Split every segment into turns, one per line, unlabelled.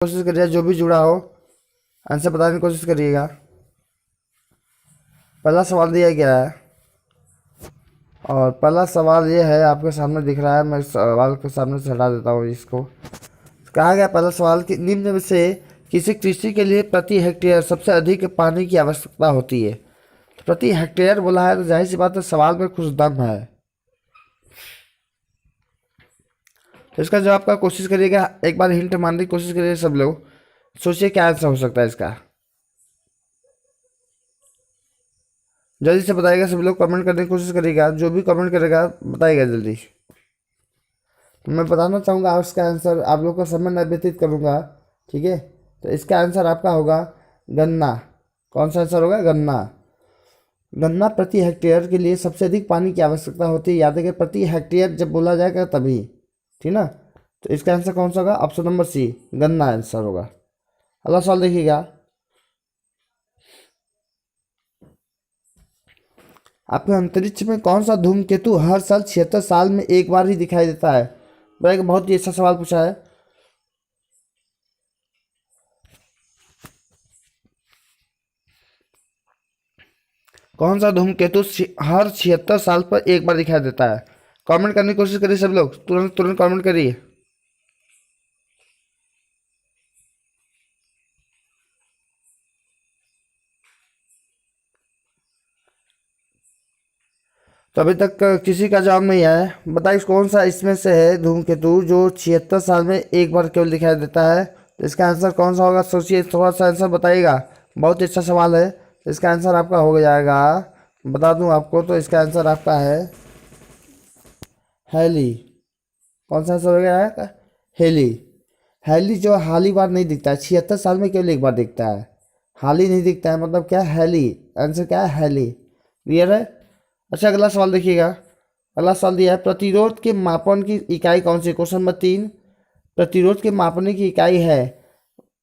कोशिश करिए, जो भी जुड़ा हो आंसर बताने की कोशिश करिएगा। पहला सवाल दिया गया है और पहला सवाल ये है, आपके सामने दिख रहा है। मैं सवाल के सामने से हटा देता हूँ इसको। कहा गया पहला सवाल कि निम्न में से किसी कृषि के लिए प्रति हेक्टेयर सबसे अधिक पानी की आवश्यकता होती है। प्रति हेक्टेयर बोला है तो जाहिर सी बात है सवाल में कुछ दम है। तो इसका जवाब का कोशिश करिएगा, एक बार हिंट मारने की कोशिश करिए सब लोग। सोचिए क्या आंसर हो सकता है इसका। जल्दी से बताइएगा सभी लोग, कमेंट करने की कोशिश करिएगा। जो भी कमेंट करेगा बताइएगा जल्दी। तो मैं बताना चाहूँगा उसका आंसर, आप लोग का समय न व्यतीत करूँगा, ठीक है। तो इसका आंसर आपका होगा गन्ना। कौन सा आंसर होगा? गन्ना। गन्ना प्रति हेक्टेयर के लिए सबसे अधिक पानी की आवश्यकता होती है। याद रखिए, प्रति हेक्टेयर जब बोला जाएगा तभी, ठीक ना। तो इसका आंसर कौन सा होगा? ऑप्शन नंबर सी, गन्ना आंसर होगा। अगला सवाल देखिएगा। आपके अंतरिक्ष में कौन सा धूमकेतु हर साल 76 साल में एक बार ही दिखाई देता है? बड़ा एक बहुत ही अच्छा सवाल पूछा है। कौन सा धूमकेतु हर 76 साल पर एक बार दिखाई देता है? कमेंट करने की कोशिश करिए सब लोग, तुरंत तुरंत कमेंट करिए। तो अभी तक किसी का जवाब नहीं आया। बताइए कौन सा इसमें से है धूमकेतु जो 76 साल में एक बार केवल दिखाई देता है? तो इसका आंसर कौन सा होगा? सोचिए, थोड़ा सा आंसर बताइएगा। बहुत ही अच्छा सवाल है। तो इसका आंसर आपका हो जाएगा, बता दूं आपको, तो इसका आंसर आपका है हैली। कौन सा आंसर हो गया? हेली। हैली जो हाली बार नहीं दिखता है, 76 साल में केवल एक बार दिखता है। हाली नहीं दिखता है, मतलब क्या? हैली। आंसर क्या है? हैली। क्लियर है? अच्छा, अगला सवाल देखिएगा। अगला सवाल दिया है, प्रतिरोध के मापन की इकाई कौन सी? क्वेश्चन नंबर 3, प्रतिरोध के मापने की इकाई है।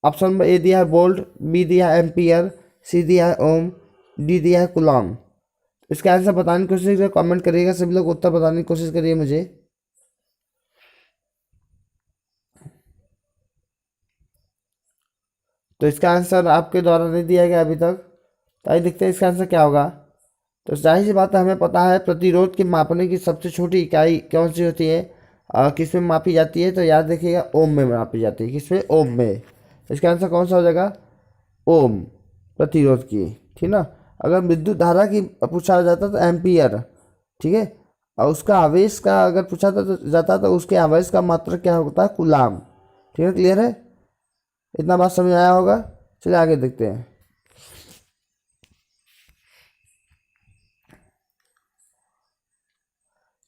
ऑप्शन नंबर ए दिया है वोल्ट, बी दिया है एम्पियर, सी दिया है ओम, डी दिया है कूलॉम। इसका आंसर बताने की कोशिश करिए, कमेंट करिएगा सभी लोग, उत्तर बताने की कोशिश करिए मुझे। तो इसका आंसर आपके द्वारा नहीं दिया गया अभी तक। तो आइए देखते हैं इसका आंसर क्या होगा। तो जाहिर सी बात है, हमें पता है प्रतिरोध के मापने की सबसे छोटी इकाई कौन सी होती है, किस में मापी जाती है? तो याद रखिएगा, ओम में मापी जाती है। किस में? ओम में। इसका आंसर कौन सा हो जाएगा? ओम। प्रतिरोध की, ठीक ना। अगर विद्युत धारा की पूछा जाता तो एम्पियर, ठीक है। और उसका आवेश का अगर पूछा जाता तो उसके आवेश का मात्रक क्या होता है? कूलाम। ठीक है, क्लियर है? इतना बात समझ आया होगा। चलिए आगे देखते हैं।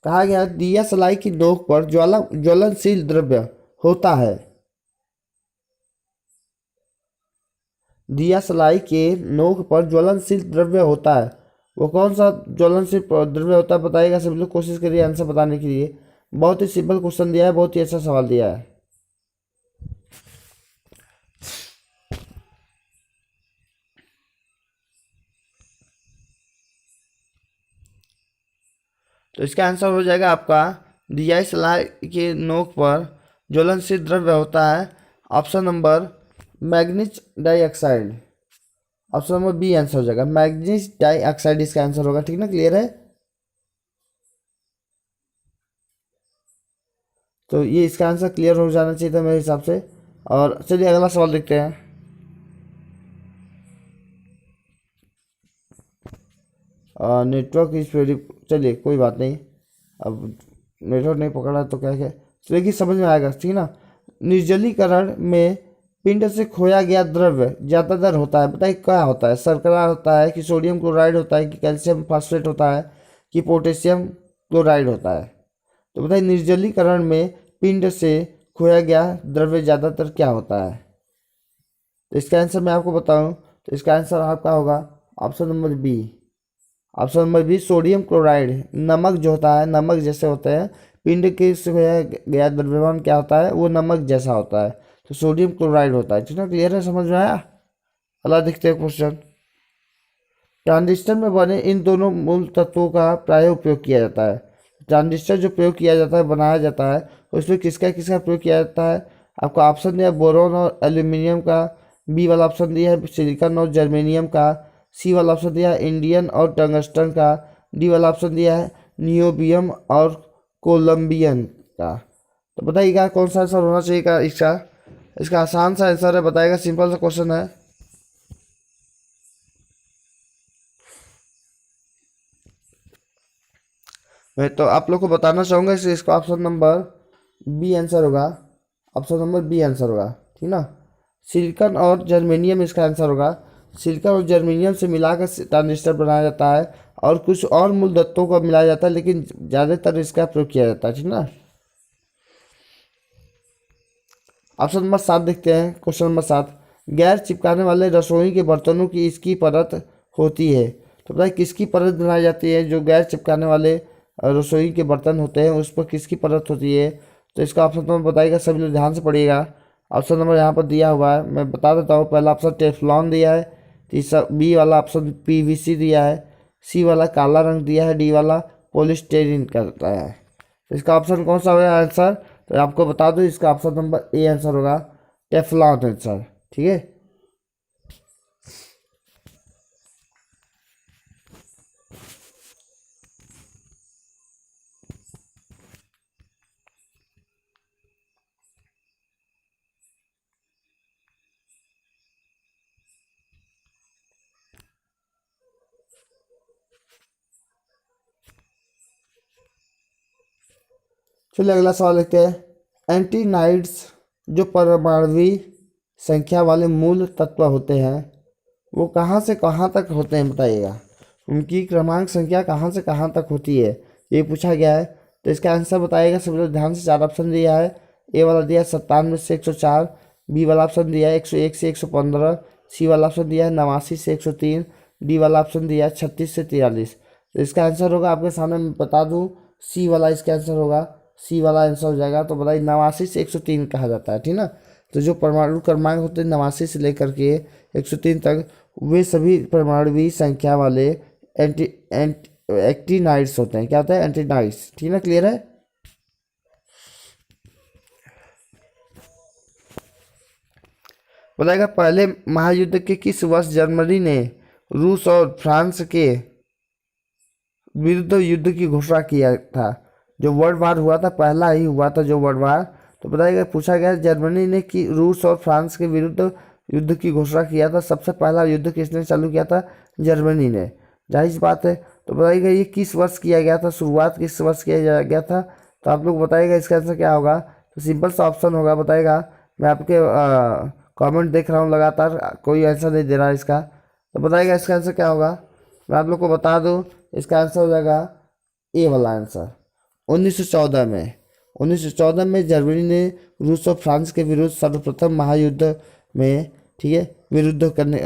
कहा गया दिया सलाई की नोक पर ज्वलनशील द्रव्य होता है। दिया सलाई के नोक पर ज्वलनशील द्रव्य होता है, वो कौन सा ज्वलनशील द्रव्य होता है? बताइएगा सब लोग, कोशिश करिए आंसर बताने के लिए। बहुत ही सिंपल क्वेश्चन दिया है, बहुत ही अच्छा सवाल दिया है। तो इसका आंसर हो जाएगा आपका, दिया सलाई के नोक पर ज्वलनशील द्रव्य होता है। Option number manganese dioxide. Option number B answer हो जाएगा, मैग्नीज डाइऑक्साइड इसका आंसर होगा। ठीक ना, क्लियर है? तो ये इसका आंसर क्लियर हो जाना चाहिए था मेरे हिसाब से। और चलिए अगला सवाल देखते हैं। नेटवर्क इज वेरी, चलिए कोई बात नहीं, अब नेटवर्क नहीं पकड़ा तो क्या है, देखिए समझ में आएगा, ठीक ना। निर्जलीकरण में पिंड से खोया गया द्रव्य ज़्यादातर होता है। बताइए क्या होता है? शर्करा होता है कि सोडियम क्लोराइड होता है कि कैल्शियम फास्फेट होता है कि पोटेशियम क्लोराइड होता है? तो बताइए निर्जलीकरण में पिंड से खोया गया द्रव्य ज़्यादातर क्या होता है? तो इसका आंसर मैं आपको बताऊं, तो इसका आंसर आपका होगा option number B. Option number B, sodium chloride. नमक जो होता है, नमक जैसे होते हैं, पिंड के से खोया गया द्रव्यमान क्या होता है? वो नमक जैसा होता है, तो सोडियम क्लोराइड होता है। ठीक है, क्लियर है? समझ में आया? अगला देखते हैं क्वेश्चन। ट्रांजिस्टर में बने इन दोनों मूल तत्वों का प्राय उपयोग किया जाता है। ट्रांजिस्टर जो प्रयोग किया जाता है, बनाया जाता है, उसमें किसका किसका प्रयोग किया जाता है? आपको ऑप्शन दिया है बोरोन और एल्यूमिनियम का, बी वाला ऑप्शन दिया है सिलिकॉन और जर्मेनियम का, सी वाला ऑप्शन दिया है इंडियन और टंगस्टन का, डी वाला ऑप्शन दिया है नियोबियम और कोलंबियन का। तो बताइएगा कौन सा आंसर होना चाहिए का इसका। इसका आसान सा आंसर है, बताइएगा, सिंपल सा क्वेश्चन है। मैं तो आप लोग को बताना चाहूँगा इसका ऑप्शन नंबर बी आंसर होगा। ऑप्शन नंबर बी आंसर होगा, ठीक ना। सिलिकॉन और जर्मेनियम इसका आंसर होगा। सिलिकॉन और जर्मेनियम से मिलाकर ट्रांजिस्टर बनाया जाता है और कुछ और मूल तत्वों को मिलाया जाता है, लेकिन ज़्यादातर इसका प्रयोग किया जाता है, ठीक ना। ऑप्शन नंबर 7 देखते हैं। क्वेश्चन नंबर 7, गैर चिपकाने वाले रसोई के बर्तनों की इसकी परत होती है। तो बताइए किसकी परत बनाई जाती है। जो गैर चिपकाने वाले रसोई के बर्तन होते हैं उस पर किसकी परत होती है। तो इसका ऑप्शन नंबर बताइएगा, सभी लोग ध्यान से पढ़िएगा। ऑप्शन नंबर यहाँ पर दिया हुआ है, मैं बता देता हूँ। पहला ऑप्शन टेफ्लॉन दिया है, तीसरा बी वाला ऑप्शन पीवीसी दिया है, सी वाला काला रंग दिया है, डी वाला पॉलीस्टेरीन करता है। तो इसका ऑप्शन कौन सा होगा आंसर। तो आपको बता दूं इसका ऑप्शन नंबर ए आंसर होगा, टेफ्लॉन आंसर, ठीक है। चलिए अगला सवाल देखते हैं। एंटीनाइड्स जो परमाणुवीय संख्या वाले मूल तत्व होते हैं वो कहाँ से कहाँ तक होते हैं, बताइएगा। उनकी क्रमांक संख्या कहाँ से कहाँ तक होती है, ये पूछा गया है। तो इसका आंसर बताइएगा सब लोग ध्यान से। 4 ऑप्शन दिया है। ए वाला दिया है 97 से 104, बी वाला ऑप्शन दिया है 101 से 115, सी वाला ऑप्शन दिया है 89 से 103, डी वाला ऑप्शन दिया है 36 से 43। तो इसका आंसर होगा, आपके सामने मैं बता दूं, सी वाला इसका आंसर होगा। सी वाला आंसर हो जाएगा। तो बताइए 89 से 103 कहा जाता है, ठीक ना। तो जो परमाणु क्रमांक होते हैं 89 से लेकर के 103 तक, वे सभी परमाणुवीय संख्या वाले एंटी एक्टिनाइड्स होते हैं। क्या होता है, एंटीनाइड्स, ठीक ना। क्लियर है। बताएगा पहले महायुद्ध के किस वर्ष जर्मनी ने रूस और फ्रांस के विरुद्ध युद्ध की घोषणा किया था। जो वर्ल्ड वार हुआ था, पहला ही हुआ था जो वर्ल्ड वार। तो बताइएगा, पूछा गया जर्मनी ने कि रूस और फ्रांस के विरुद्ध युद्ध की घोषणा किया था। सबसे पहला युद्ध किसने चालू किया था, जर्मनी ने, जाहिर सी बात है। तो बताइएगा ये किस वर्ष किया गया था, शुरुआत किस वर्ष किया गया था। तो आप लोग बताइएगा इसका आंसर क्या होगा। तो सिंपल सा ऑप्शन होगा, बताएगा। मैं आपके कमेंट देख रहा हूँ लगातार, कोई आंसर नहीं दे रहा है इसका। तो बताइएगा इसका आंसर क्या होगा। मैं आप लोग को बता दूँ, इसका आंसर हो जाएगा ए वाला आंसर। 1914 में 1914 में जर्मनी ने रूस और फ्रांस के विरुद्ध सर्वप्रथम महायुद्ध में, ठीक है, विरुद्ध करने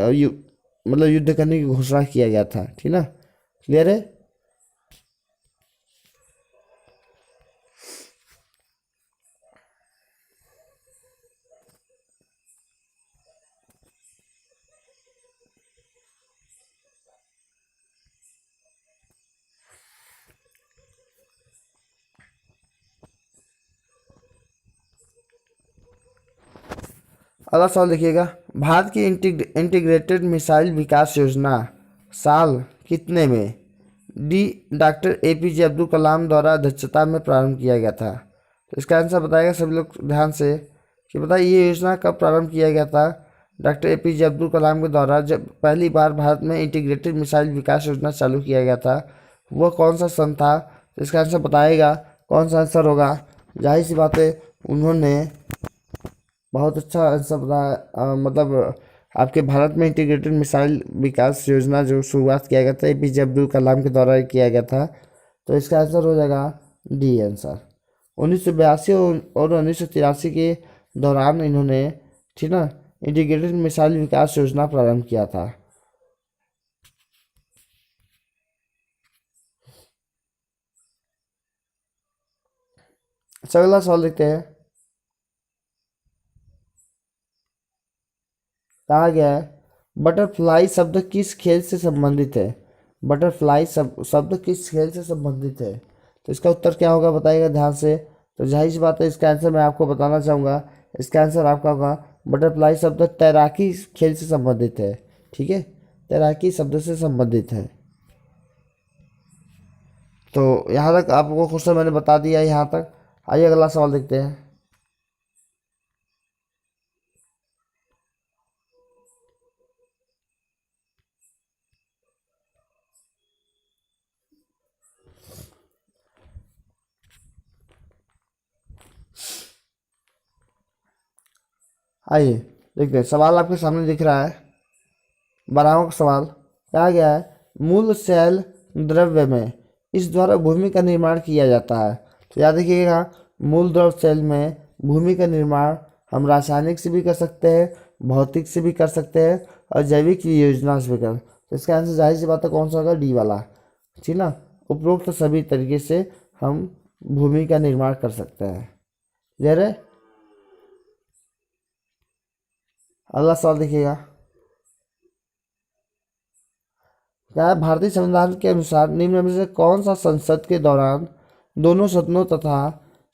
मतलब युद्ध करने की घोषणा किया गया था, ठीक ना। क्लियर है। अगला सवाल देखिएगा। भारत की इंटीग्रेटेड मिसाइल विकास योजना साल कितने में D doctor APJ Abdul Kalam द्वारा अध्यक्षता में प्रारंभ किया गया था। तो इसका आंसर बताएगा सभी लोग ध्यान से कि बताइए ये योजना कब प्रारंभ किया गया था डॉक्टर एपीजे अब्दुल कलाम के द्वारा। जब पहली बार भारत में इंटीग्रेटेड मिसाइल विकास योजना चालू किया गया था, वह कौन सा सन था। तो इसका आंसर बताएगा कौन सा आंसर होगा। जाहिर सी बात है, उन्होंने बहुत अच्छा आंसर बताया। मतलब आपके भारत में इंटीग्रेटेड मिसाइल विकास योजना जो शुरुआत किया गया था एपीजे अब्दुल कलाम के द्वारा किया गया था। तो इसका आंसर हो जाएगा डी आंसर। 1982 और 1983 के दौरान इन्होंने, ठीक ना, इंटीग्रेटेड मिसाइल विकास योजना प्रारंभ किया था। अगला सवाल देखते हैं। कहा गया है बटरफ्लाई शब्द किस खेल से संबंधित है। बटरफ्लाई शब्द किस खेल से संबंधित है। तो इसका उत्तर क्या होगा, बताइएगा ध्यान से। तो जाहिर सी बात है, इसका आंसर मैं आपको बताना चाहूँगा। इसका आंसर आपका होगा बटरफ्लाई शब्द तैराकी खेल से संबंधित है। ठीक है, तैराकी शब्द से संबंधित है। तो यहाँ तक आपको क्वेश्चन मैंने बता दिया यहाँ तक। आइए अगला सवाल देखते हैं। आइए देखते हैं, सवाल आपके सामने दिख रहा है। 12वां सवाल कहा गया है, मूल शैल द्रव्य में इस द्वारा भूमि का निर्माण किया जाता है। तो याद रखिएगा, मूल द्रव शैल में भूमि का निर्माण हम रासायनिक से भी कर सकते हैं, भौतिक से भी कर सकते हैं और जैविक योजना से भी कर। तो इसका आंसर जाहिर सी बात है कौन सा होगा, डी वाला। ठीक ना, उपरोक्त सभी तरीके से हम भूमि का निर्माण कर सकते हैं। क्लियर है। अगला सवाल देखिएगा, क्या है, भारतीय संविधान के अनुसार निम्न में से कौन सा संसद के दौरान दोनों सदनों तथा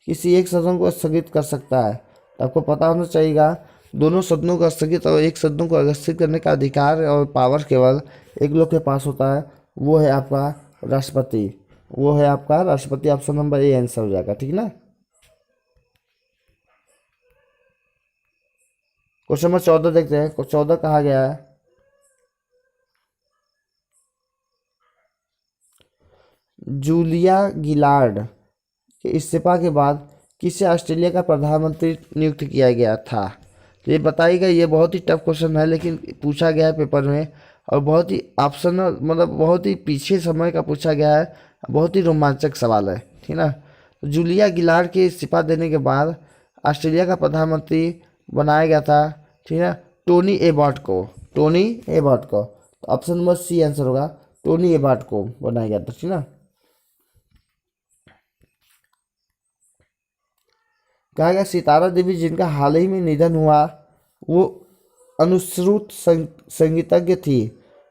किसी एक सदन को स्थगित कर सकता है। तो आपको पता होना चाहिएगा, दोनों सदनों को स्थगित और एक सदनों को स्थगित करने का अधिकार और पावर केवल एक लोग के पास होता है, वो है आपका राष्ट्रपति। वो है आपका राष्ट्रपति। ऑप्शन नंबर ए आंसर हो जाएगा। ठीक ना। क्वेश्चन नंबर 14 देखते हैं। 14 कहा गया है, जूलिया गिलार्ड के इस्तीफा के बाद किसे ऑस्ट्रेलिया का प्रधानमंत्री नियुक्त किया गया था। तो ये बताइएगा, ये बहुत ही टफ क्वेश्चन है लेकिन पूछा गया है पेपर में, और बहुत ही ऑप्शन मतलब बहुत ही पीछे समय का पूछा गया है, बहुत ही रोमांचक सवाल है। ठीक ना। तो जूलिया गिलार्ड के इस्तीफा देने के बाद ऑस्ट्रेलिया का प्रधानमंत्री बनाया गया था, ठीक है, टोनी एबॉट को। टोनी एबॉट को। तो ऑप्शन नंबर सी आंसर होगा, टोनी एबॉट को बनाया गया था। ठीक ना। कहा गया, सितारा देवी जिनका हाल ही में निधन हुआ वो अनुश्रुत संगीतज्ञ थी।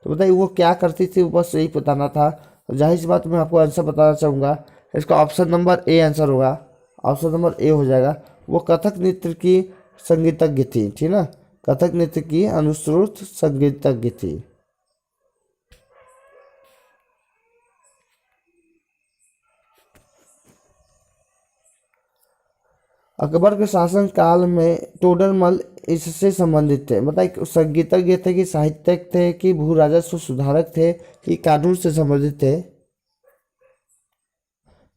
तो बताइए वो क्या करती थी, वो बस यही बताना था। जाहिर सी बात मैं आपको आंसर बताना चाहूँगा, इसका ऑप्शन नंबर ए आंसर होगा। ऑप्शन नंबर ए हो जाएगा। वो कथक नृत्य की संगीतज्ञ थी। ठीक ना, कथक नृत्य की अनुश्रुत संगीतज्ञ थी। अकबर के शासन काल में टोडरमल इससे संबंधित थे। बताइए संगीतज्ञ थे कि साहित्यक थे कि भू राजस्व सुधारक थे कि कानून से संबंधित थे।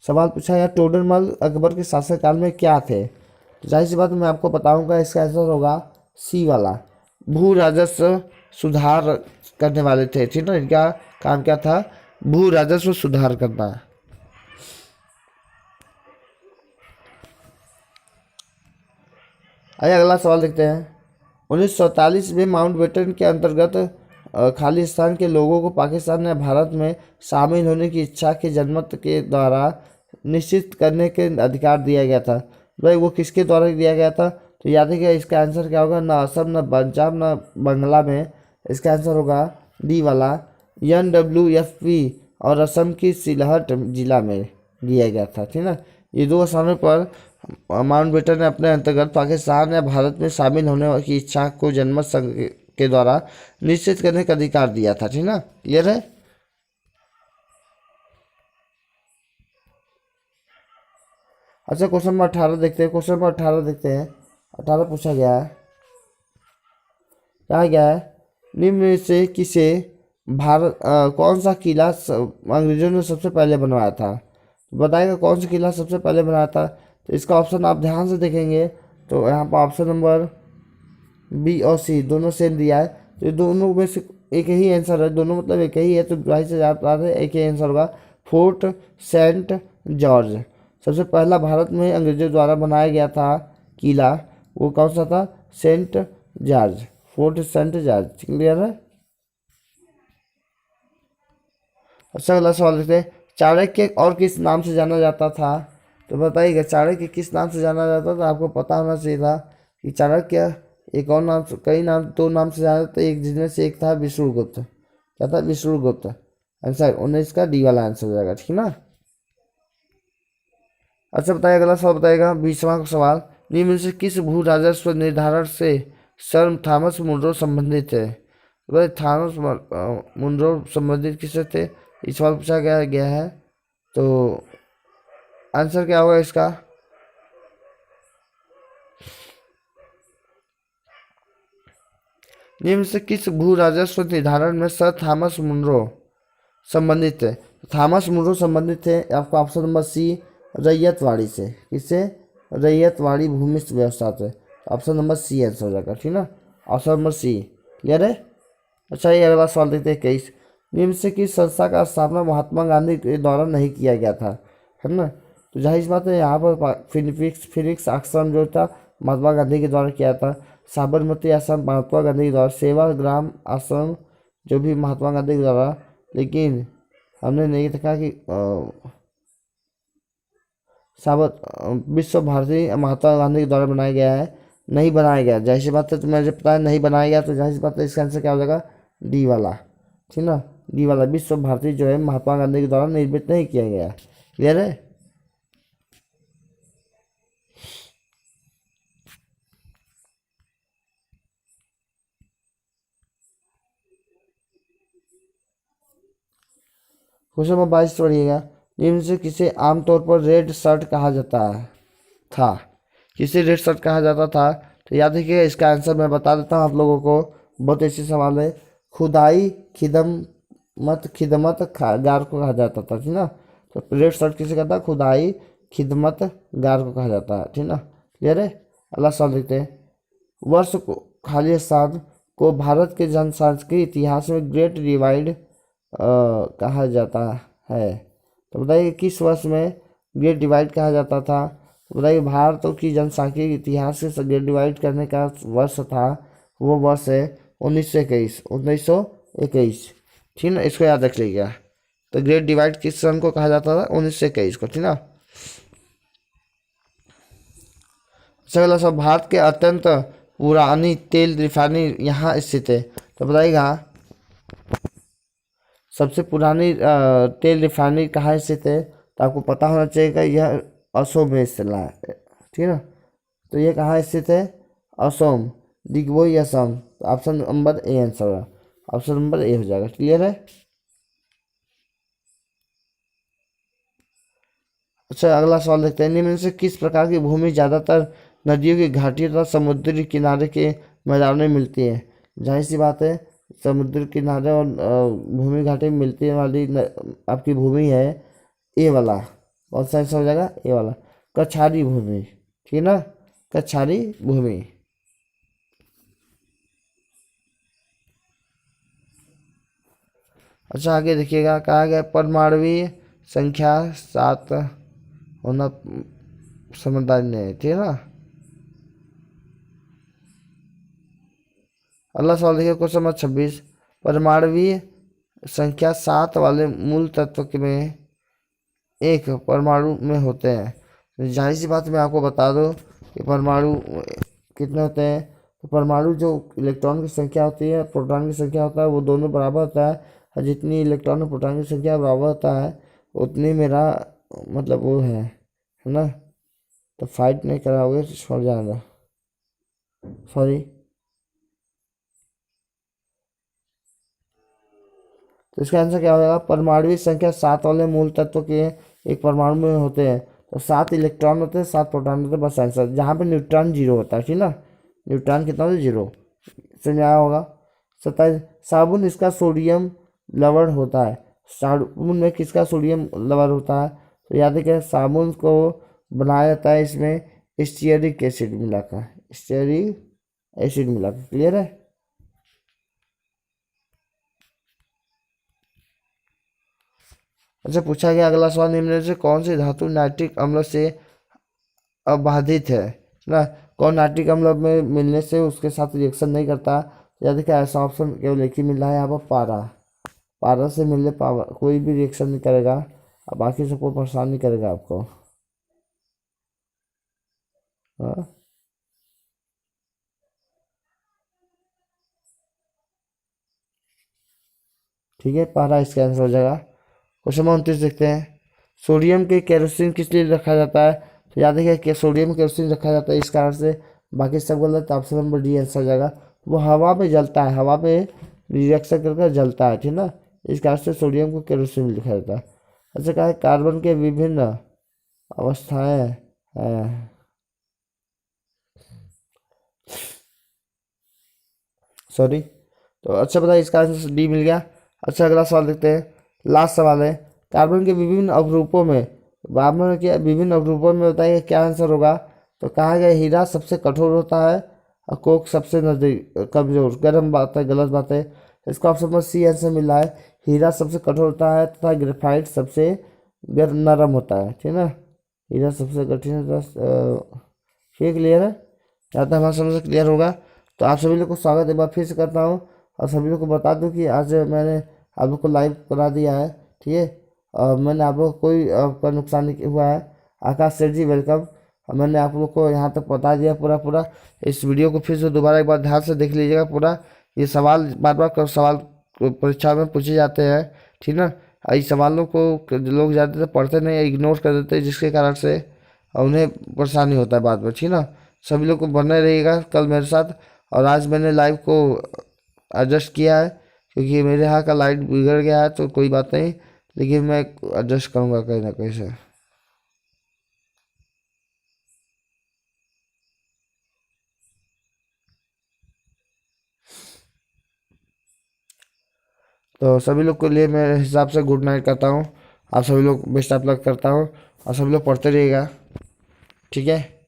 सवाल पूछा गया टोडरमल अकबर के शासन काल में क्या थे। तो जाहिर सी बात मैं आपको बताऊंगा, इसका आंसर होगा सी वाला, भू राजस्व सुधार करने वाले थे। ठीक ना, इनका काम क्या था, भू राजस्व सुधार करना। आइए अगला सवाल देखते हैं। 1947 में माउंटबेटन के अंतर्गत खालिस्तान के लोगों को पाकिस्तान या भारत में शामिल होने की इच्छा के जनमत के द्वारा निश्चित करने के अधिकार दिया गया था। भाई वो किसके द्वारा दिया गया था। तो याद है इसका आंसर क्या होगा, ना असम, ना पंजाब, ना बंगला में। इसका आंसर होगा डी वाला, NWFP और असम की सिलहट जिला में दिया गया था। ठीक ना। ये दो स्थानों पर माउंटबेटन ने अपने अंतर्गत पाकिस्तान या भारत में शामिल होने की इच्छा को जनमत संघ के द्वारा निश्चित करने का अधिकार दिया था। ठीक ना, क्लियर है। अच्छा क्वेश्चन नंबर 18 देखते हैं। क्वेश्चन नंबर 18 देखते हैं। 18 पूछा गया है, कहा गया है, निम्न में से किसे भारत कौन सा किला अंग्रेजों ने सबसे पहले बनवाया था। बताएगा कौन सा किला सबसे पहले बनाया था। तो इसका ऑप्शन आप ध्यान से देखेंगे तो यहाँ पर ऑप्शन नंबर बी और सी दोनों सेम दिया है। तो ये दोनों में से एक ही आंसर है, दोनों मतलब एक ही है। तो भाई से ज़्यादा है, एक ही आंसर होगा, फोर्ट सेंट जॉर्ज। सबसे पहला भारत में अंग्रेजों द्वारा बनाया गया था किला, वो कौन सा था, Saint George, Fort Saint George. Clear है। अच्छा अगला सवाल देखते हैं, चाणक्य और किस नाम से जाना जाता था। तो बताइएगा चाणक्य किस नाम से जाना जाता था। आपको पता होना चाहिए था कि चाणक्य एक और नाम, कई नाम, दो नाम से जाना जाता, एक जिनमें से एक था विष्णुगुप्त। क्या था, विष्णुगुप्त। आंसर 19 का डी वाला आंसर हो जाएगा। ठीक ना। अच्छा बताइए अगला सवाल, बताएगा 20वां सवाल, निम्न से किस भू राजस्व निर्धारण से सर थॉमस मुनरो संबंधित है? तो भाई थॉमस मुनरो संबंधित किससे थे, इस सवाल पूछा गया है। तो आंसर क्या होगा इसका? निम्न से किस भू राजस्व निर्धारण में सर थॉमस मुनरो संबंधित है? थॉमस मुनरो संबंधित है आपका ऑप्शन नंबर सी, रैयतवाड़ी से। किससे? रैयतवाड़ी भूमि व्यवस्था से। ऑप्शन नंबर सी आंसर हो जाएगा, ठीक ना, ऑप्शन नंबर सी। क्लियर है? अच्छा, ये अगला सवाल देखते हैं 21। निम्न से किस संस्था का स्थापना महात्मा गांधी के द्वारा नहीं किया गया था? है ना, तो जाहिर सी बात है यहाँ पर फिनिक्स आश्रम जो था महात्मा गांधी के द्वारा किया था। साबरमती आश्रम महात्मा गांधी के द्वारा, सेवाग्राम आश्रम जो भी महात्मा गांधी के द्वारा, लेकिन हमने नहीं देखा कि विश्व भारती महात्मा गांधी के द्वारा बनाया गया है, नहीं बनाया गया। जाहिर सी बात है, तुम्हें मुझे पता है नहीं बनाया गया, तो जाहिर सी बात है इसका आंसर क्या हो जाएगा? डी वाला, ठीक ना, डी वाला। विश्व भारती जो है महात्मा गांधी के द्वारा निर्मित नहीं किया गया। क्लियर है? क्वेश्चन नंबर 22 पढ़िएगा। निम्न से किसे आमतौर पर रेड शर्ट कहा जाता है था? किसे रेड शर्ट कहा जाता था? तो याद रखिएगा, इसका आंसर मैं बता देता हूँ आप लोगों को, बहुत अच्छी सवाल है। खुदाई खिदमत गार को कहा जाता था, ठीक ना। तो रेड शर्ट किसे कहता है? खुदाई खिदमत गार को कहा जाता है, ठीक ना। क्लियर है? अगला सवाल देखते हैं। वर्ष को खाली स्थान को भारत के जनसांख्यिकीय इतिहास में ग्रेट डिवाइड कहा जाता है। तो बताइए किस वर्ष में ग्रेट डिवाइड कहा जाता था? तो बताइए भारत की जनसांख्यिकीय इतिहास से ग्रेट डिवाइड करने का वर्ष था, वो वर्ष है 1921। 1921, ठीक ना, इसको याद रख लीजिएगा। तो ग्रेट डिवाइड किस सन को कहा जाता था? 1921 को, ठीक ना। अगला सब, भारत के अत्यंत पुरानी तेल रिफाइनरी यहाँ स्थित है। तो बताइएगा सबसे पुरानी तेल रिफाइनरी कहाँ स्थित है? तो आपको पता होना चाहिए कि यह असोम में स्थित है, ठीक है ना। तो ये कहाँ स्थित है? असोम, दिग्बोई असम। तो ऑप्शन नंबर ए आंसर होगा, ऑप्शन नंबर ए हो जाएगा। क्लियर है? अच्छा, अगला सवाल देखते हैं। निम्न से किस प्रकार की भूमि ज़्यादातर नदियों की घाटी तथा समुद्री किनारे के मैदानों में मिलती है? जाहिर सी बात है, समुद्र किनारे और भूमि घाटी में मिलती वाली आपकी भूमि है ए वाला। कौन सा आंसर हो जाएगा? ए वाला, कछारी भूमि, ठीक है ना, कछारी भूमि। अच्छा, आगे देखिएगा, कहा गया परमाणु संख्या 7 होना समझदारी नहीं है, ठीक है ना। अगला सवाल देखिए, क्वेश्चन नंबर 26। परमाणु संख्या 7 वाले मूल तत्व में एक परमाणु में होते हैं। तो जाहिर सी बात मैं आपको बता दूं कि परमाणु कितने होते हैं। तो परमाणु जो इलेक्ट्रॉन की संख्या होती है, प्रोटॉन की संख्या होता है, वो दोनों बराबर होता है। और जितनी इलेक्ट्रॉन और प्रोटॉन की संख्या बराबर होता है, उतनी मेरा मतलब वो है ना। तो फाइट नहीं कराओगे तो छोड़ जाना, सॉरी। तो इसका आंसर क्या हो जाएगा? परमाणु संख्या 7 वाले मूल तत्व के एक परमाणु में होते हैं तो 7 इलेक्ट्रॉन होते हैं, 7 प्रोटॉन होते हैं, बस आंसर। जहाँ पे न्यूट्रॉन जीरो होता है, ठीक ना, न्यूट्रॉन कितना होता है? जीरो। समझ आया होगा। 27। साबुन इसका सोडियम लवण होता है। साबुन में किसका सोडियम लवण होता है? तो याद है कि साबुन को बनाया जाता है इसमें स्टीयरिक एसिड मिलाकर, स्टीयरिक एसिड मिलाकर। क्लियर है? अच्छा, पूछा गया अगला सवाल, निम्न में से कौन सी धातु नाइट्रिक अम्ल से अबाधित है ना। कौन नाइट्रिक अम्ल में मिलने से उसके साथ रिएक्शन नहीं करता? या देखिए ऐसा ऑप्शन केवल एक ही मिल रहा है यहाँ पर, पारा। पारा से मिलने पावर कोई भी रिएक्शन नहीं करेगा, और बाकी सबको परेशान नहीं करेगा आपको। हाँ, ठीक है, पारा इसका आंसर हो जाएगा। क्वेश्चन नंबर 29 देखते हैं। सोडियम के केरोसिन किस लिए रखा जाता है? तो याद रखिए कि सोडियम केरोसिन रखा जाता है, इस कारण से बाकी सब गलत। तो ऑप्शन नंबर डी आंसर हो जाएगा। वो हवा में जलता है, हवा में रिएक्शन करके जलता है, ठीक ना, इस कारण से सोडियम को केरोसिन लिखा जाता है। अच्छा, कहा है कार्बन के विभिन्न अवस्थाएं हैं। सॉरी, तो अच्छा बताइए, इसका आंसर डी मिल गया। अच्छा, अगला सवाल देखते हैं, लास्ट सवाल है, कार्बन के विभिन्न अवरूपों में, कार्बन के विभिन्न अवरूपों में बताइए क्या आंसर होगा। तो कहा गया हीरा सबसे कठोर होता है और कोक सबसे नजदीक कमजोर। गर्म बात है, गलत बात है। इसका ऑप्शन नंबर सी आंसर मिल रहा है, हीरा सबसे कठोर होता है तथा ग्रेफाइट सबसे नरम होता है, ठीक ना। हीरा सबसे कठिन होता है। ये क्लियर है, या तो हमारा समझ क्लियर होगा। तो आप सभी लोग को स्वागत एक बार फिर से करता हूँ, और सभी लोग को बता दूं कि आज मैंने आप लोग को लाइव करा दिया है, ठीक है। और मैंने आप लोग को कोई आपका नुकसान नहीं हुआ है। आकाश सेठ जी वेलकम। और मैंने आप लोग को यहाँ तक बता दिया पूरा पूरा। इस वीडियो को फिर से दोबारा एक बार ध्यान से देख लीजिएगा पूरा। ये सवाल बार बार सवाल परीक्षा में पूछे जाते हैं, ठीक ना। और इस सवालों को लोग ज़्यादातर पढ़ते नहीं, इग्नोर कर देते हैं, जिसके कारण से उन्हें परेशानी होता है बाद में, ठीक ना। सभी लोग को बने रहिएगा कल मेरे साथ। और आज मैंने लाइव को एडजस्ट किया है, क्योंकि मेरे यहाँ का लाइट बिगड़ गया है, तो कोई बात नहीं, लेकिन मैं एडजस्ट करूँगा कहीं ना कहीं से। तो सभी लोग के लिए मेरे हिसाब से गुड नाइट करता हूँ। आप सभी लोग बेस्ट ऑफ लक करता हूँ, और सभी लोग पढ़ते रहिएगा, ठीक है।